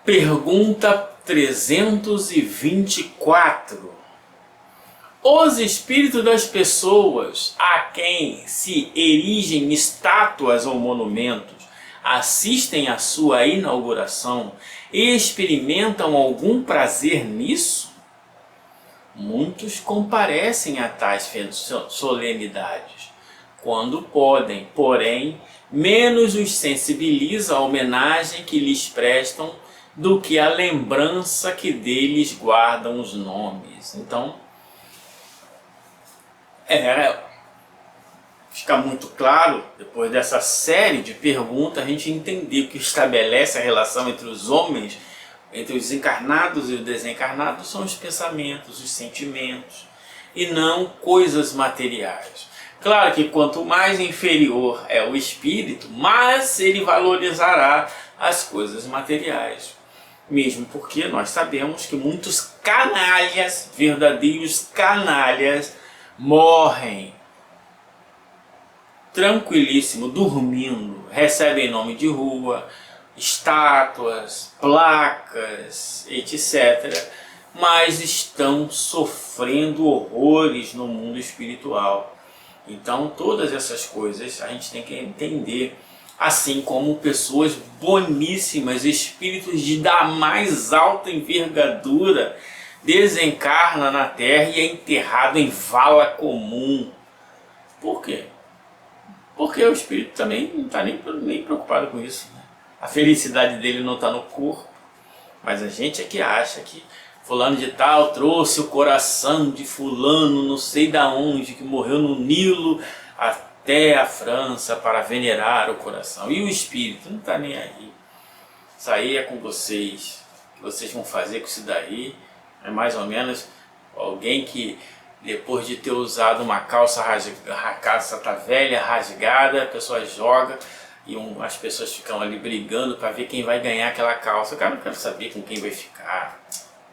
Pergunta 324. Os espíritos das pessoas a quem se erigem estátuas ou monumentos assistem à sua inauguração e experimentam algum prazer nisso? Muitos comparecem a tais solenidades, quando podem, porém, menos os sensibiliza a homenagem que lhes prestam do que a lembrança que deles guardam os nomes. Então, fica muito claro, depois dessa série de perguntas, a gente entender o que estabelece a relação entre os homens, entre os encarnados e os desencarnados, são os pensamentos, os sentimentos, e não coisas materiais. Claro que quanto mais inferior é o espírito, mais ele valorizará as coisas materiais. Mesmo porque nós sabemos que muitos canalhas, verdadeiros canalhas, morrem tranquilíssimo, dormindo, recebem nome de rua, estátuas, placas, etc. Mas estão sofrendo horrores no mundo espiritual. Então todas essas coisas a gente tem que entender, assim como pessoas boníssimas, espíritos da mais alta envergadura, desencarna na Terra e é enterrado em vala comum. Por quê? Porque o espírito também não está nem preocupado com isso, né? A felicidade dele não está no corpo, mas a gente é que acha que fulano de tal trouxe o coração de fulano, não sei da onde, que morreu no Nilo, até a França para venerar o coração. E o espírito não está nem aí. Isso aí é com vocês. O que vocês vão fazer com isso daí é mais ou menos alguém que, depois de ter usado uma calça tá velha, rasgada, a pessoa joga e as pessoas ficam ali brigando para ver quem vai ganhar aquela calça. Cara, não quero saber com quem vai ficar.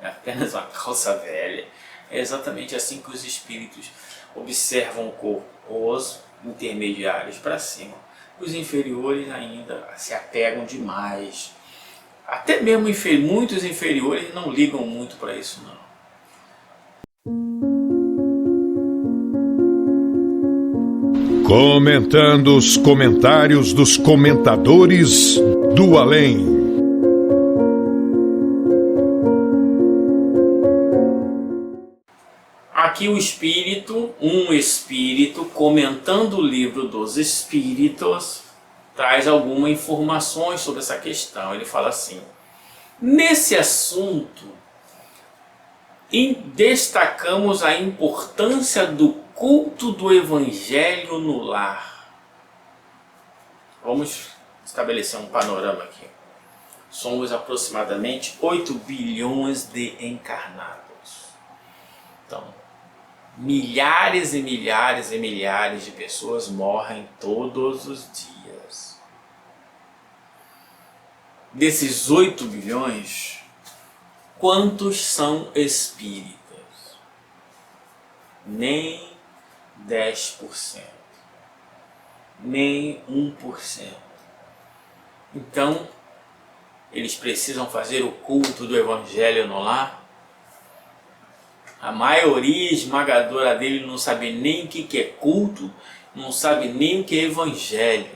É apenas uma calça velha. É exatamente assim que os espíritos observam o corpo. Os intermediários para cima. Os inferiores ainda se apegam demais. Até mesmo muitos inferiores não ligam muito para isso não. Comentando os comentários dos comentadores do além. Aqui um espírito comentando o livro dos espíritos, traz algumas informações sobre essa questão. Ele fala assim: nesse assunto, destacamos a importância do culto do Evangelho no lar. Vamos estabelecer um panorama aqui. Somos aproximadamente 8 bilhões de encarnados. Então, milhares e milhares e milhares de pessoas morrem todos os dias. Desses 8 bilhões, quantos são espíritas? Nem 10%. Nem 1%. Então, eles precisam fazer o culto do Evangelho no lar? A maioria esmagadora dele não sabe nem o que é culto, não sabe nem o que é Evangelho.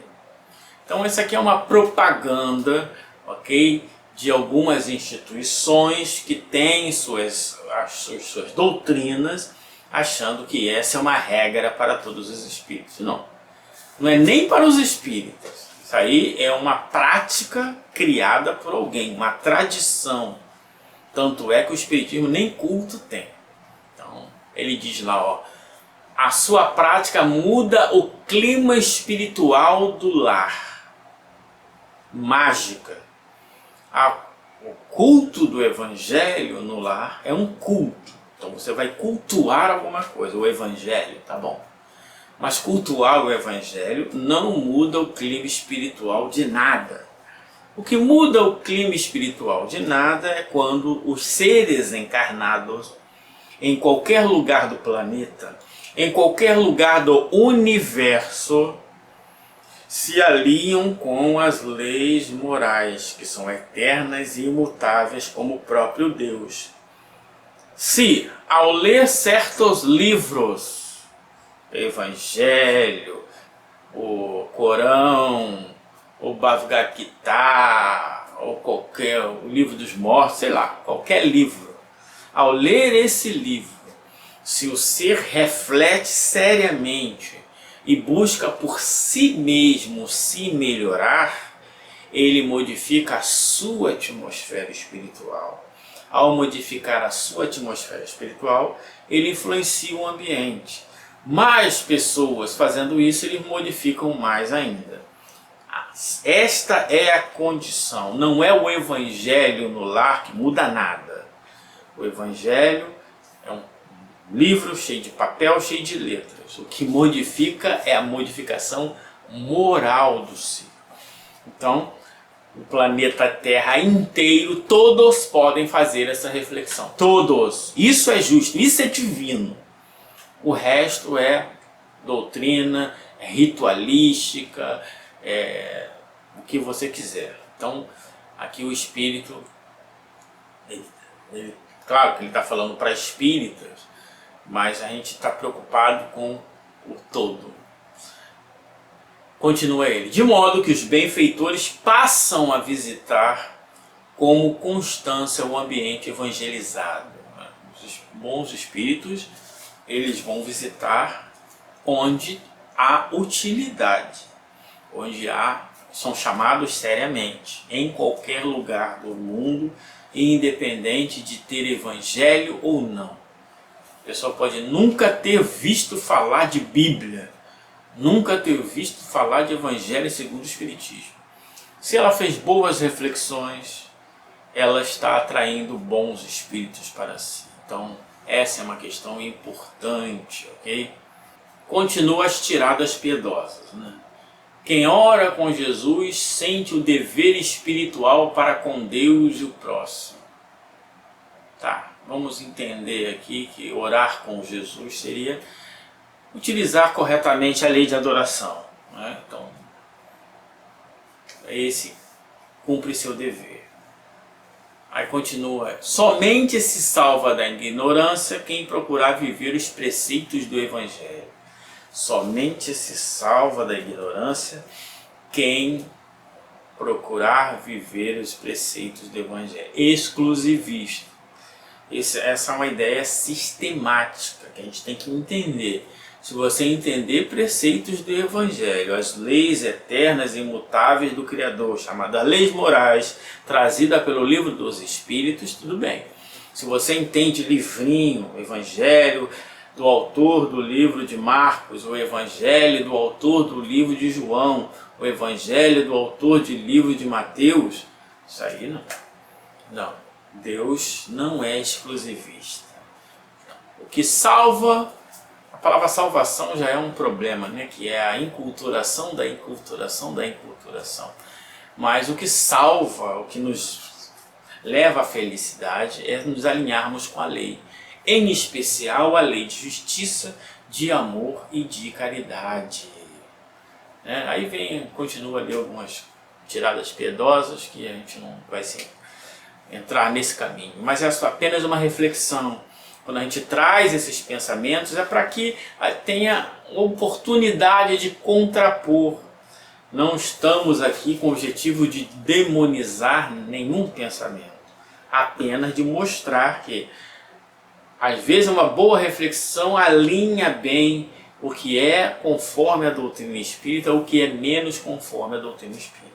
Então essa aqui é uma propaganda, ok, de algumas instituições que têm suas doutrinas, achando que essa é uma regra para todos os espíritos. Não, não é nem para os espíritas. Isso aí é uma prática criada por alguém, uma tradição. Tanto é que o espiritismo nem culto tem. Ele diz lá, ó, a sua prática muda o clima espiritual do lar. Mágica. O culto do Evangelho no lar é um culto. Então você vai cultuar alguma coisa, o Evangelho, tá bom. Mas cultuar o Evangelho não muda o clima espiritual de nada. O que muda o clima espiritual de nada é quando os seres encarnados, em qualquer lugar do planeta, em qualquer lugar do universo, se aliam com as leis morais, que são eternas e imutáveis como o próprio Deus. Se, ao ler certos livros, Evangelho, o Corão, o Bhagavad Gita, ou o Livro dos Mortos, sei lá, qualquer livro, ao ler esse livro, se o ser reflete seriamente e busca por si mesmo se melhorar, ele modifica a sua atmosfera espiritual. Ao modificar a sua atmosfera espiritual, ele influencia o ambiente. Mais pessoas fazendo isso, eles modificam mais ainda. Esta é a condição, não é o evangelho no lar que muda nada. O evangelho é um livro cheio de papel, cheio de letras. O que modifica é a modificação moral do ser. Então, o planeta Terra inteiro, todos podem fazer essa reflexão. Todos. Isso é justo, isso é divino. O resto é doutrina, é ritualística, é o que você quiser. Então, aqui o espírito, claro que ele está falando para espíritas, mas a gente está preocupado com o todo. Continua ele. De modo que os benfeitores passam a visitar como constância o ambiente evangelizado. Os bons espíritos, eles vão visitar onde há utilidade, onde são chamados seriamente, em qualquer lugar do mundo, independente de ter evangelho ou não. A pessoa pode nunca ter visto falar de Bíblia, nunca ter visto falar de Evangelho segundo o Espiritismo. Se ela fez boas reflexões, ela está atraindo bons espíritos para si. Então, essa é uma questão importante, ok? Continua as tiradas piedosas, né? Quem ora com Jesus sente o dever espiritual para com Deus e o próximo. Tá, vamos entender aqui que orar com Jesus seria utilizar corretamente a lei de adoração, né? Então, esse cumpre seu dever. Aí continua, somente se salva da ignorância quem procurar viver os preceitos do Evangelho. Somente se salva da ignorância quem procurar viver os preceitos do Evangelho. Exclusivista. Essa é uma ideia sistemática que a gente tem que entender. Se você entender preceitos do Evangelho, as leis eternas e imutáveis do Criador, chamadas leis morais, trazida pelo Livro dos Espíritos, tudo bem. Se você entende livrinho, Evangelho do autor do livro de Marcos, o Evangelho do autor do livro de João, o Evangelho do autor do livro de Mateus, isso aí não. Não. Deus não é exclusivista. O que salva, a palavra salvação já é um problema, né? Que é a enculturação da enculturação da enculturação. Mas o que salva, o que nos leva à felicidade é nos alinharmos com a lei. Em especial a lei de justiça, de amor e de caridade. Aí continua ali algumas tiradas piedosas que a gente não vai entrar nesse caminho, mas é apenas uma reflexão. Quando a gente traz esses pensamentos é para que tenha oportunidade de contrapor. Não estamos aqui com o objetivo de demonizar nenhum pensamento, apenas de mostrar que às vezes uma boa reflexão alinha bem o que é conforme a doutrina espírita, o que é menos conforme a doutrina espírita.